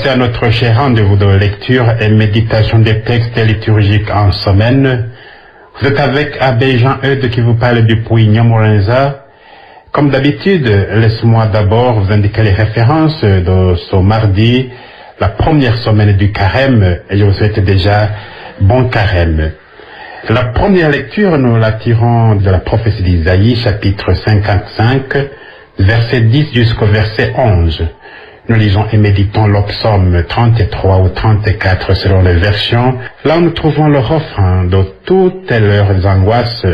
Voici à notre cher rendez-vous de lecture et méditation des textes liturgiques en semaine. Vous êtes avec Abbé Jean-Eudes qui vous parle du Puy Nyamurenza. Comme d'habitude, laissez-moi d'abord vous indiquer les références de ce mardi, la première semaine du carême, et je vous souhaite déjà bon carême. La première lecture, nous la tirons de la prophétie d'Isaïe, chapitre 55, verset 10 jusqu'au verset 11. Nous lisons et méditons le psaume 33 ou 34 selon les versions. Là où nous trouvons le refrain de toutes leurs angoisses,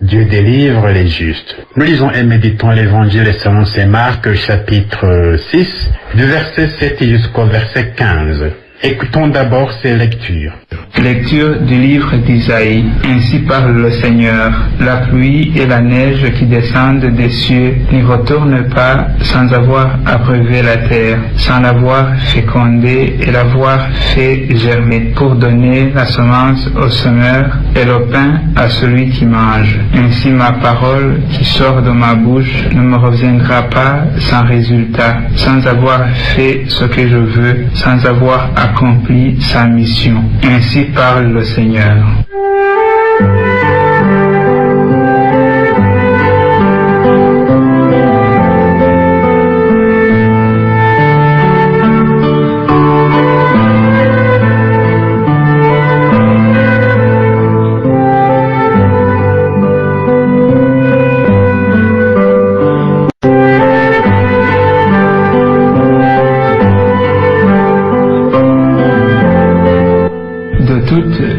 Dieu délivre les justes. Nous lisons et méditons l'évangile selon saint Marc, chapitre 6, du verset 7 jusqu'au verset 15. Écoutons d'abord ces lectures. Lecture du livre d'Isaïe. Ainsi parle le Seigneur. La pluie et la neige qui descendent des cieux n'y retournent pas sans avoir abreuvé la terre, sans l'avoir fécondée et l'avoir fait germer, pour donner la semence au semeur et le pain à celui qui mange. Ainsi ma parole qui sort de ma bouche ne me reviendra pas sans résultat, sans avoir fait ce que je veux, sans avoir accompli sa mission. Ainsi parle le Seigneur.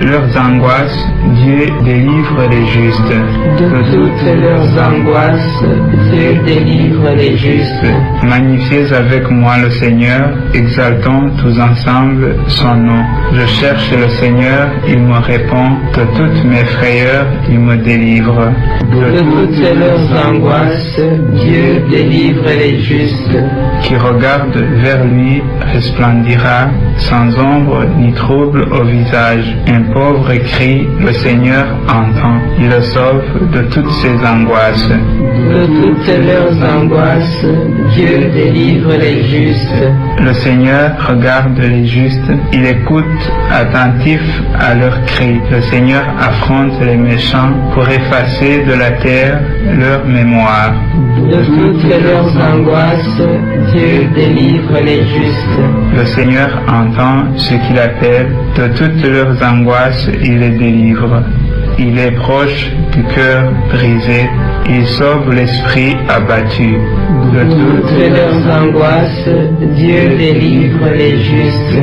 Leurs angoisses, Dieu délivre les justes. De toutes leurs angoisses, Dieu délivre les justes. Magnifiez avec moi le Seigneur, exaltons tous ensemble son nom. Je cherche le Seigneur, il me répond, de toutes mes frayeurs, il me délivre. De toutes leurs angoisses, Dieu délivre les justes. Qui regarde vers lui resplendira, sans ombre ni trouble au visage. Un pauvre crie, le Seigneur entend, il le sauve de toutes ses angoisses. De toutes leurs angoisses, Dieu délivre les justes. Le Seigneur regarde les justes, il écoute attentif à leurs cris. Le Seigneur affronte les méchants pour effacer de la terre leur mémoire. De toutes leurs angoisses, Dieu délivre les justes. Le Seigneur entend ceux qu'il appelle, de toutes leurs angoisses, il les délivre. Il est proche du cœur brisé, il sauve l'esprit abattu. De toutes leurs angoisses, Dieu délivre les justes.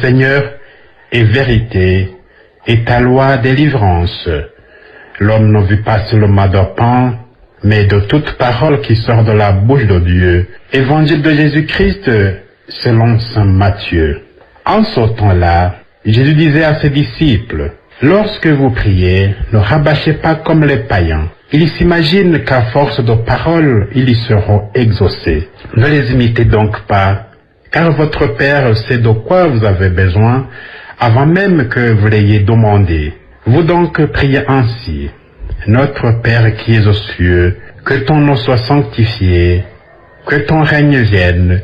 Seigneur, est vérité, et ta loi délivrance. L'homme ne vit pas seulement de pain, mais de toute parole qui sort de la bouche de Dieu. Évangile de Jésus-Christ selon saint Matthieu. En ce temps-là, Jésus disait à ses disciples, « Lorsque vous priez, ne rabâchez pas comme les païens. Ils s'imaginent qu'à force de paroles, ils y seront exaucés. Ne les imitez donc pas, car votre Père sait de quoi vous avez besoin avant même que vous l'ayez demandé. Vous donc priez ainsi. Notre Père qui es aux cieux, que ton nom soit sanctifié, que ton règne vienne,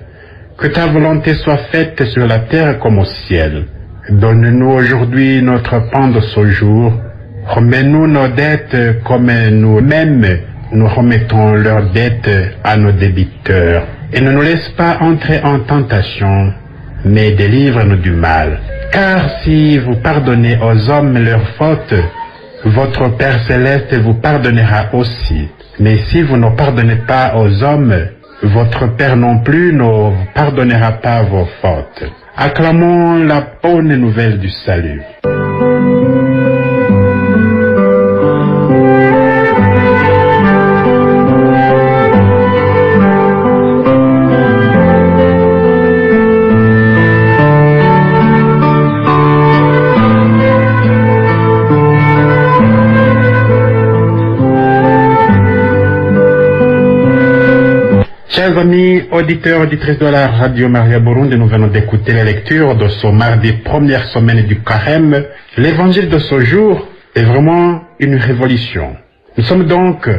que ta volonté soit faite sur la terre comme au ciel. Donne-nous aujourd'hui notre pain de ce jour. Remets-nous nos dettes comme nous-mêmes nous remettons leurs dettes à nos débiteurs. Et ne nous laisse pas entrer en tentation, mais délivre-nous du mal. Car si vous pardonnez aux hommes leurs fautes, votre Père céleste vous pardonnera aussi. Mais si vous ne pardonnez pas aux hommes, votre Père non plus ne vous pardonnera pas vos fautes. Acclamons la bonne nouvelle du salut. Chers amis, auditeurs, auditrices de la Radio Maria Burundi, nous venons d'écouter la lecture de ce mardi, première semaine du Carême. L'évangile de ce jour est vraiment une révolution. Nous sommes donc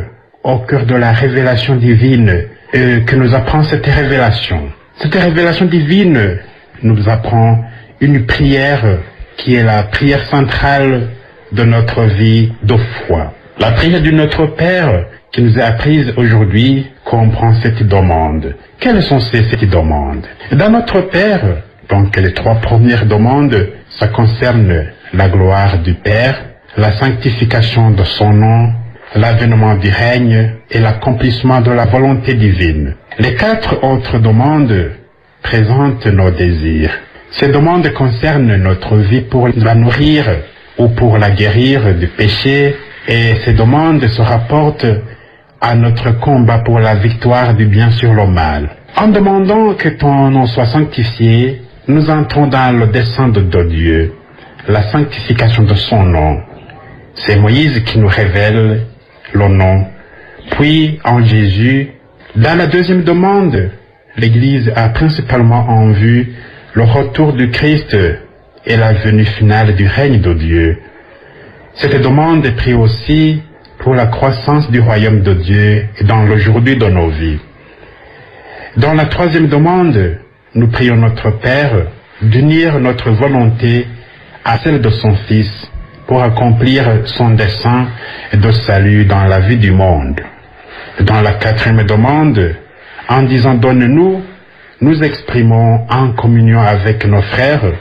au cœur de la révélation divine que nous apprend cette révélation. Cette révélation divine nous apprend une prière qui est la prière centrale de notre vie de foi. La prière de notre Père qui nous est apprise aujourd'hui comprend cette demande. Quelles sont ces demandes? Dans notre Père, donc les trois premières demandes, ça concerne la gloire du Père, la sanctification de son nom, l'avènement du règne et l'accomplissement de la volonté divine. Les quatre autres demandes présentent nos désirs. Ces demandes concernent notre vie pour la nourrir ou pour la guérir du péché, et ces demandes se rapportent à notre combat pour la victoire du bien sur le mal. En demandant que ton nom soit sanctifié, nous entrons dans le dessein de Dieu, la sanctification de son nom. C'est Moïse qui nous révèle le nom. Puis, en Jésus, dans la deuxième demande, l'Église a principalement en vue le retour du Christ et la venue finale du règne de Dieu. Cette demande est prise aussi pour la croissance du royaume de Dieu dans l'aujourd'hui de nos vies. Dans la troisième demande, nous prions notre Père d'unir notre volonté à celle de son Fils pour accomplir son dessein de salut dans la vie du monde. Dans la quatrième demande, en disant « Donne-nous », nous exprimons en communion avec nos frères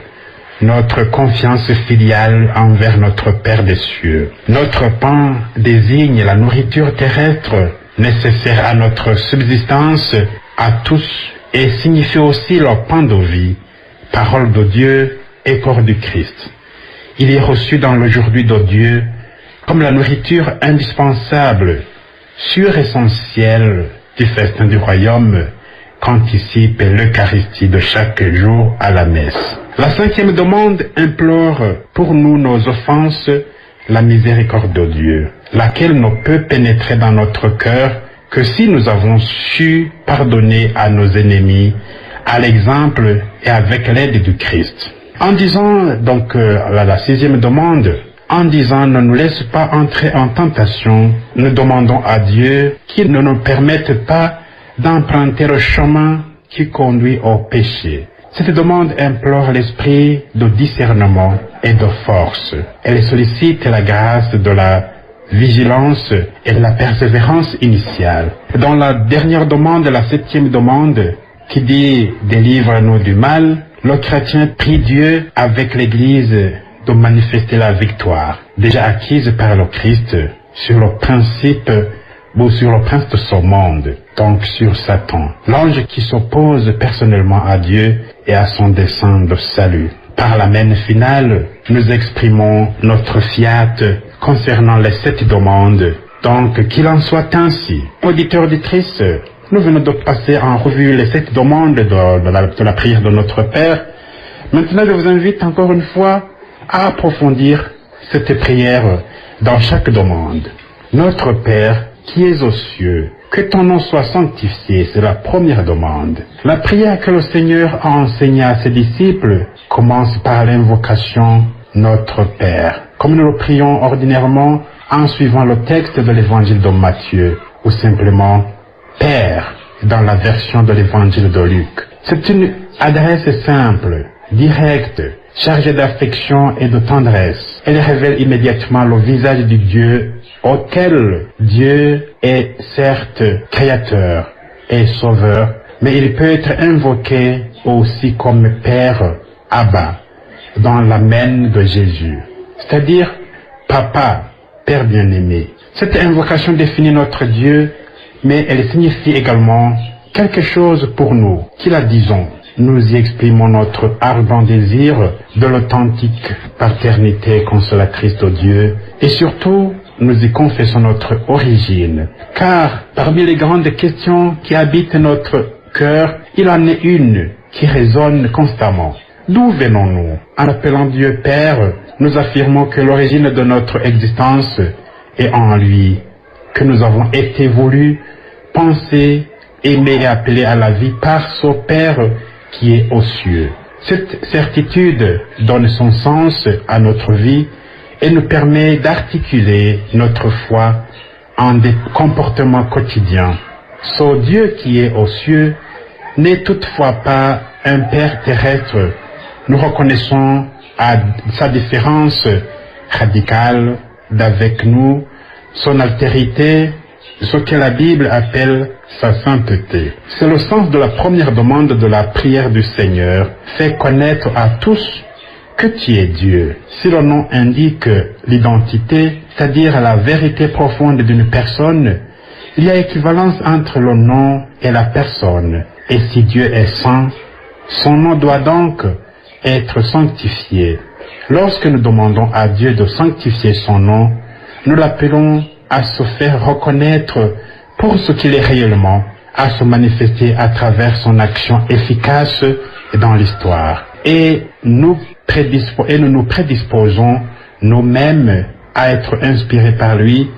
notre confiance filiale envers notre Père des cieux. Notre pain désigne la nourriture terrestre nécessaire à notre subsistance à tous et signifie aussi le pain de vie, parole de Dieu et corps du Christ. Il est reçu dans l'aujourd'hui de Dieu comme la nourriture indispensable, suressentielle du festin du royaume qu'anticipe l'Eucharistie de chaque jour à la messe. La cinquième demande implore pour nous nos offenses la miséricorde de Dieu, laquelle ne peut pénétrer dans notre cœur que si nous avons su pardonner à nos ennemis, à l'exemple et avec l'aide du Christ. En disant donc la sixième demande, en disant ne nous laisse pas entrer en tentation, nous demandons à Dieu qu'il ne nous permette pas d'emprunter le chemin qui conduit au péché. Cette demande implore l'esprit de discernement et de force. Elle sollicite la grâce de la vigilance et de la persévérance initiale. Dans la dernière demande, la septième demande, qui dit « Délivre-nous du mal », le chrétien prie Dieu avec l'Église de manifester la victoire, déjà acquise par le Christ, sur le principe ou sur le prince de ce monde, donc sur Satan, l'ange qui s'oppose personnellement à Dieu et à son dessein de salut. Par l'Amen final, nous exprimons notre fiat concernant les 7 demandes. Donc, qu'il en soit ainsi. Auditeurs, auditrices, nous venons de passer en revue les 7 demandes de la prière de notre Père. Maintenant, je vous invite encore une fois à approfondir cette prière dans chaque demande. Notre Père, qui es aux cieux, que ton nom soit sanctifié, c'est la première demande. La prière que le Seigneur a enseignée à ses disciples commence par l'invocation Notre Père, comme nous le prions ordinairement en suivant le texte de l'évangile de Matthieu, ou simplement Père dans la version de l'évangile de Luc. C'est une adresse simple, directe, chargée d'affection et de tendresse. Elle révèle immédiatement le visage du Dieu auquel Dieu est certes créateur et sauveur, mais il peut être invoqué aussi comme Père Abba dans l'Amen de Jésus, c'est-à-dire Papa, Père bien-aimé. Cette invocation définit notre Dieu, mais elle signifie également quelque chose pour nous, qui la disons. Nous y exprimons notre ardent désir de l'authentique paternité consolatrice de Dieu et surtout, nous y confessons notre origine. Car parmi les grandes questions qui habitent notre cœur, il en est une qui résonne constamment. D'où venons-nous? En appelant Dieu Père, nous affirmons que l'origine de notre existence est en lui, que nous avons été voulus, pensés, aimés et appelés à la vie par son Père qui est aux cieux. Cette certitude donne son sens à notre vie et nous permet d'articuler notre foi en des comportements quotidiens. Ce Dieu qui est aux cieux n'est toutefois pas un Père terrestre. Nous reconnaissons à sa différence radicale d'avec nous, son altérité, ce que la Bible appelle sa sainteté. C'est le sens de la première demande de la prière du Seigneur. Fais connaître à tous que tu es Dieu. Si le nom indique l'identité, c'est-à-dire la vérité profonde d'une personne, il y a équivalence entre le nom et la personne. Et si Dieu est saint, son nom doit donc être sanctifié. Lorsque nous demandons à Dieu de sanctifier son nom, nous l'appelons à se faire reconnaître pour ce qu'il est réellement, à se manifester à travers son action efficace dans l'histoire. Et nous nous prédisposons nous-mêmes à être inspirés par lui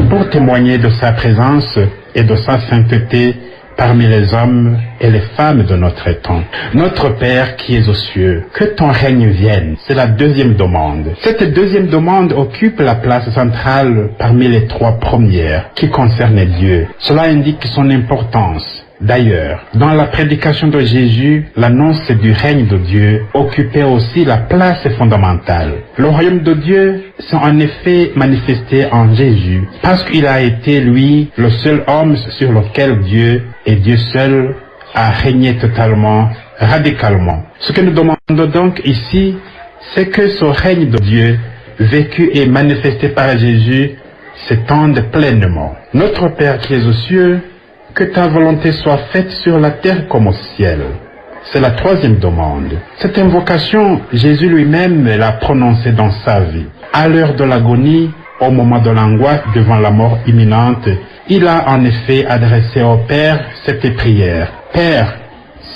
pour témoigner de sa présence et de sa sainteté parmi les hommes et les femmes de notre temps. Notre Père qui es aux cieux, que ton règne vienne. C'est la deuxième demande. Cette deuxième demande occupe la place centrale parmi les trois premières qui concernent Dieu. Cela indique son importance. D'ailleurs, dans la prédication de Jésus, l'annonce du règne de Dieu occupait aussi la place fondamentale. Le royaume de Dieu s'est en effet manifesté en Jésus, parce qu'il a été, lui, le seul homme sur lequel Dieu et Dieu seul a régné totalement, radicalement. Ce que nous demandons donc ici, c'est que ce règne de Dieu, vécu et manifesté par Jésus, s'étende pleinement. Notre Père qui es aux cieux, que ta volonté soit faite sur la terre comme au ciel. C'est la troisième demande. Cette invocation, Jésus lui-même l'a prononcée dans sa vie. À l'heure de l'agonie, au moment de l'angoisse devant la mort imminente, il a en effet adressé au Père cette prière. Père,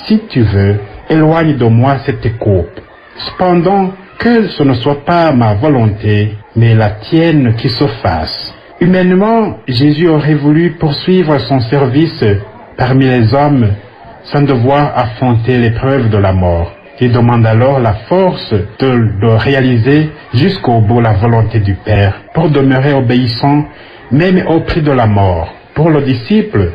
si tu veux, éloigne de moi cette coupe. Cependant, que ce ne soit pas ma volonté, mais la tienne qui se fasse. Humainement, Jésus aurait voulu poursuivre son service parmi les hommes sans devoir affronter l'épreuve de la mort. Il demande alors la force de réaliser jusqu'au bout la volonté du Père pour demeurer obéissant même au prix de la mort. Pour le disciple,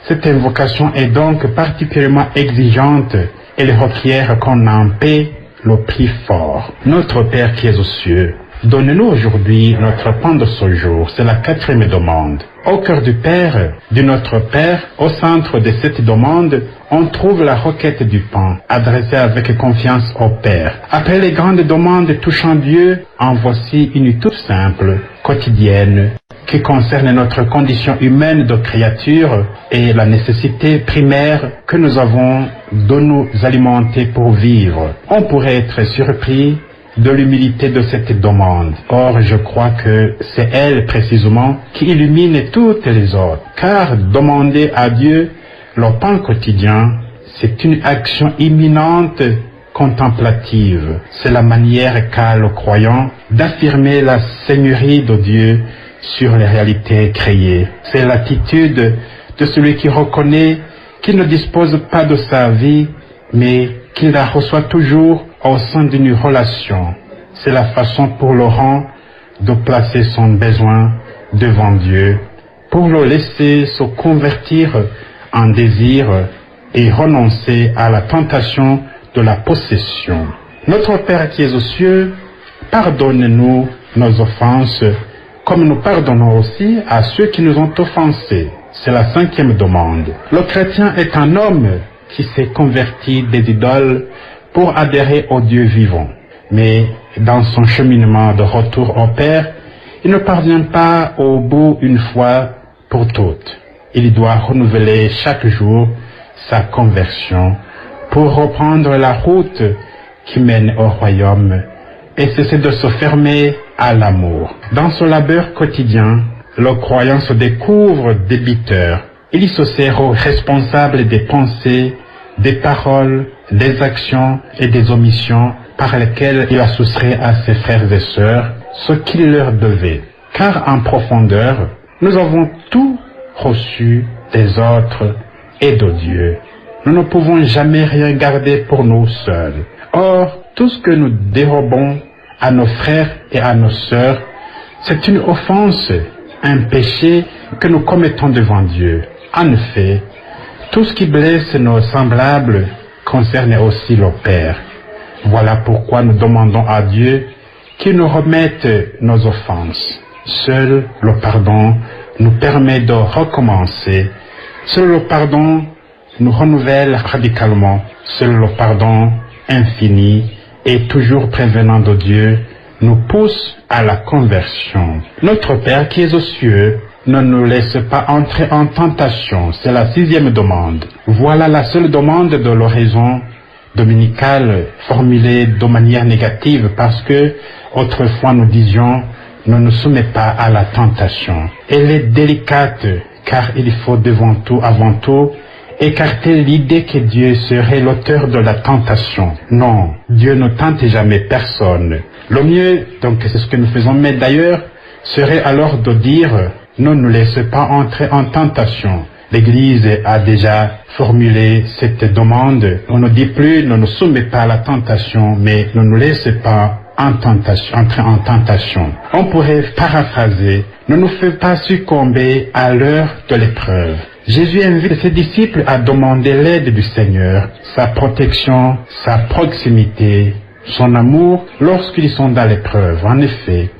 cette invocation est donc particulièrement exigeante et elle requiert qu'on en paie le prix fort. Notre Père qui es aux cieux, donne-nous aujourd'hui notre pain de ce jour. C'est la quatrième demande. Au cœur du Père, de notre Père, au centre de cette demande, on trouve la requête du pain, adressée avec confiance au Père. Après les grandes demandes touchant Dieu, en voici une toute simple, quotidienne, qui concerne notre condition humaine de créature et la nécessité primaire que nous avons de nous alimenter pour vivre. On pourrait être surpris de l'humilité de cette demande. Or, je crois que c'est elle précisément qui illumine toutes les autres. Car demander à Dieu le pain quotidien, c'est une action imminente contemplative. C'est la manière qu'a le croyant d'affirmer la seigneurie de Dieu sur les réalités créées. C'est l'attitude de celui qui reconnaît qu'il ne dispose pas de sa vie, mais qu'il la reçoit toujours au sein d'une relation. C'est la façon pour Laurent de placer son besoin devant Dieu, pour le laisser se convertir en désir et renoncer à la tentation de la possession. Notre Père qui es aux cieux, pardonne-nous nos offenses, comme nous pardonnons aussi à ceux qui nous ont offensés. C'est la cinquième demande. Le chrétien est un homme qui s'est converti des idoles pour adhérer au Dieu vivant. Mais dans son cheminement de retour au Père, il ne parvient pas au bout une fois pour toutes. Il doit renouveler chaque jour sa conversion pour reprendre la route qui mène au royaume et cesser de se fermer à l'amour. Dans son labeur quotidien, le croyant se découvre débiteur. Il y se sert responsable des pensées, des paroles, des actions et des omissions par lesquelles il a soustrait à ses frères et sœurs ce qu'il leur devait. Car en profondeur, nous avons tout reçu des autres et de Dieu. Nous ne pouvons jamais rien garder pour nous seuls. Or, tout ce que nous dérobons à nos frères et à nos sœurs, c'est une offense, un péché que nous commettons devant Dieu. En effet, tout ce qui blesse nos semblables concerne aussi le Père. Voilà pourquoi nous demandons à Dieu qu'il nous remette nos offenses. Seul le pardon nous permet de recommencer. Seul le pardon nous renouvelle radicalement. Seul le pardon infini et toujours prévenant de Dieu nous pousse à la conversion. Notre Père qui est aux cieux, ne nous laisse pas entrer en tentation. C'est la 6e demande. Voilà la seule demande de l'oraison dominicale formulée de manière négative parce que autrefois nous disions ne nous soumets pas à la tentation. Elle est délicate car il faut avant tout, écarter l'idée que Dieu serait l'auteur de la tentation. Non, Dieu ne tente jamais personne. Le mieux, donc c'est ce que nous faisons, mais d'ailleurs, serait alors de dire ne nous laisse pas entrer en tentation. L'Église a déjà formulé cette demande. On ne dit plus ne nous soumets pas à la tentation, mais ne nous laisse pas entrer en tentation. On pourrait paraphraser ne nous fais pas succomber à l'heure de l'épreuve. Jésus invite ses disciples à demander l'aide du Seigneur, sa protection, sa proximité, son amour lorsqu'ils sont dans l'épreuve. En effet,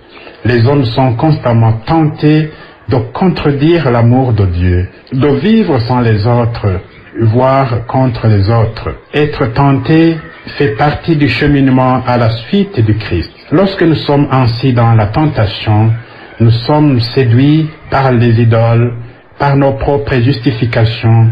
les hommes sont constamment tentés de contredire l'amour de Dieu, de vivre sans les autres, voire contre les autres. Être tenté fait partie du cheminement à la suite du Christ. Lorsque nous sommes ainsi dans la tentation, nous sommes séduits par les idoles, par nos propres justifications,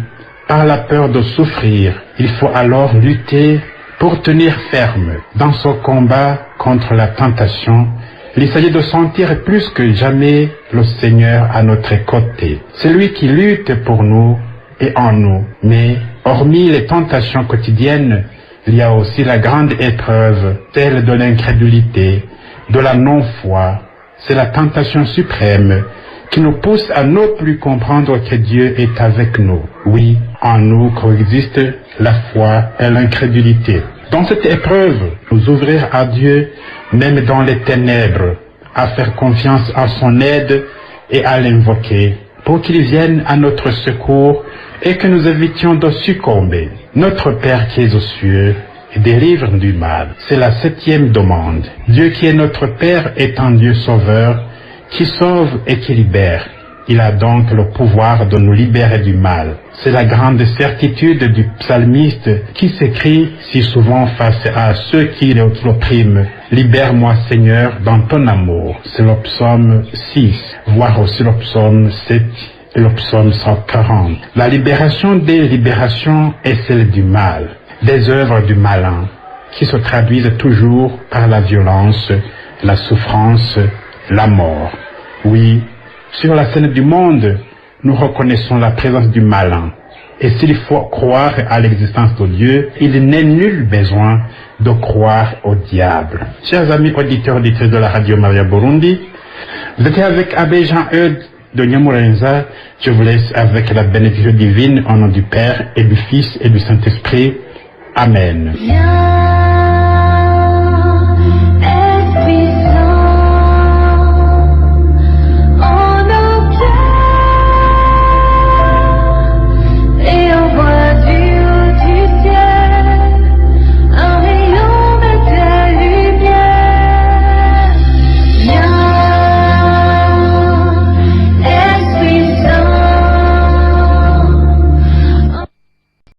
par la peur de souffrir. Il faut alors lutter pour tenir ferme. Dans ce combat contre la tentation, il s'agit de sentir plus que jamais le Seigneur à notre côté. C'est lui qui lutte pour nous et en nous. Mais hormis les tentations quotidiennes, il y a aussi la grande épreuve, celle de l'incrédulité, de la non-foi. C'est la tentation suprême qui nous pousse à ne plus comprendre que Dieu est avec nous. Oui, en nous coexistent la foi et l'incrédulité. Dans cette épreuve, nous ouvrir à Dieu, même dans les ténèbres, à faire confiance à son aide et à l'invoquer, pour qu'il vienne à notre secours et que nous évitions de succomber. Notre Père qui est aux cieux, délivre du mal. C'est la 7e demande. Dieu qui est notre Père est un Dieu sauveur, qui sauve et qui libère. Il a donc le pouvoir de nous libérer du mal. C'est la grande certitude du psalmiste qui s'écrie si souvent face à ceux qui l'oppriment. Libère-moi Seigneur dans ton amour. C'est le psaume 6, voire aussi le psaume 7 et le psaume 140. La libération des libérations est celle du mal, des œuvres du malin, qui se traduisent toujours par la violence, la souffrance, la mort. Oui, sur la scène du monde, nous reconnaissons la présence du malin. Et s'il faut croire à l'existence de Dieu, il n'est nul besoin de croire au diable. Chers amis auditeurs auditrices de la Radio Maria Burundi, vous étiez avec Abbé Jean-Eudes de Nyamurenza. Je vous laisse avec la bénédiction divine au nom du Père et du Fils et du Saint-Esprit. Amen.